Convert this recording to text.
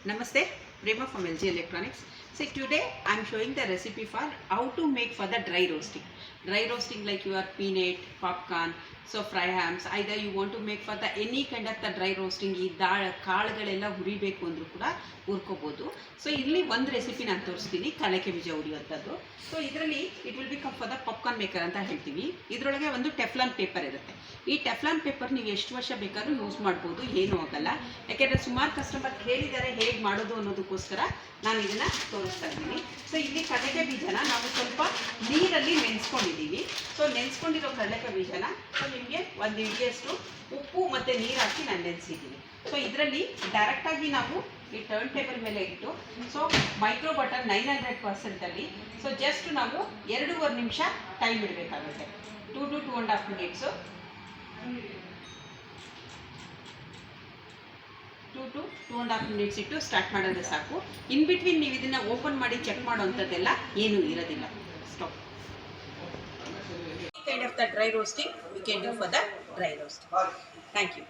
Namaste, Prema from LG Electronics. So today I am showing the recipe for how to make for the dry roasting. Dry roasting like your peanut, popcorn, so fry hams. Either you want to make for the any kind of the dry roasting. ಈ ಕಾಳುಗಳೆಲ್ಲ ಹುರಿಬೇಕು ಅಂದರೂ ಕೂಡ ಹುರ್ಕೋಬೋದು. So ಇಲ್ಲಿ ಒಂದು recipe ನಾನು ತೋರಿಸ್ತೀನಿ ಕಡಲೆಕಾಯಿ ಬೀಜ ಹುರಿಯುವಂಥದ್ದು. ಸೊ ಇದರಲ್ಲಿ it will become for the popcorn maker ಅಂತ ಹೇಳ್ತೀವಿ. ಇದರೊಳಗೆ ಒಂದು ಟೆಫ್ಲಾನ್ ಪೇಪರ್ ಇರುತ್ತೆ. ಈ ಟೆಫ್ಲಾನ್ ಪೇಪರ್ ನೀವು ಎಷ್ಟು ವರ್ಷ ಬೇಕಾದ್ರೂ ಯೂಸ್ ಮಾಡ್ಬೋದು, ಏನೂ ಆಗಲ್ಲ. ಯಾಕೆಂದರೆ ಸುಮಾರು ಕಸ್ಟಮರ್ ಹೇಳಿದ್ದಾರೆ ಹೇಗೆ ಮಾಡೋದು ಅನ್ನೋದಕ್ಕೋಸ್ಕರ ನಾನು ಇದನ್ನು ತೋರಿಸ್ತಾ ಇದ್ದೀನಿ. ಸೊ ಇಲ್ಲಿ ಕಡಲೆಕಾಯಿ ಬೀಜನ ನಾವು ಸ್ವಲ್ಪ ನೀರಲ್ಲಿ ನೆನೆಸ್ಕೊಂಡಿದ್ದೀವಿ. ಸೊ ನೆನೆಸ್ಕೊಂಡಿರೋ ಕಡಲೆಕಾಯಿ ಬೀಜನ ಸೊ ನಿಮಗೆ ಒಂದು ಇಡಿಯಷ್ಟು ಉಪ್ಪು ಮತ್ತು ನೀರು ಹಾಕಿ ನಾನು ನೆನೆಸಿದ್ದೀನಿ. ಸೊ ಇದರಲ್ಲಿ ಡೈರೆಕ್ಟಾಗಿ ನಾವು ಈ ಟರ್ನ್ ಟೇಬಲ್ ಮೇಲೆ ಇಟ್ಟು so micro butter 900% so just ನಾವು 2.5 ನಿಮಿಷ ಟೈಮ್ ಇಡಬೇಕಾಗುತ್ತೆ. 2 to 2.5 ಮಿನಿಟ್ಸು 2 to 2.5 ಮಿನಿಟ್ಸ್ ಇಟ್ಟು ಸ್ಟಾರ್ಟ್ ಮಾಡೋದು ಸಾಕು. ಇನ್ ಬಿಟ್ವೀನ್ ನೀವು ಇದನ್ನು ಓಪನ್ ಮಾಡಿ ಚೆಕ್ ಮಾಡೋವಂಥದ್ದೆಲ್ಲ ಏನೂ ಇರೋದಿಲ್ಲ. Stop. Kind of the dry roasting we can do for the dry roasting. Thank you.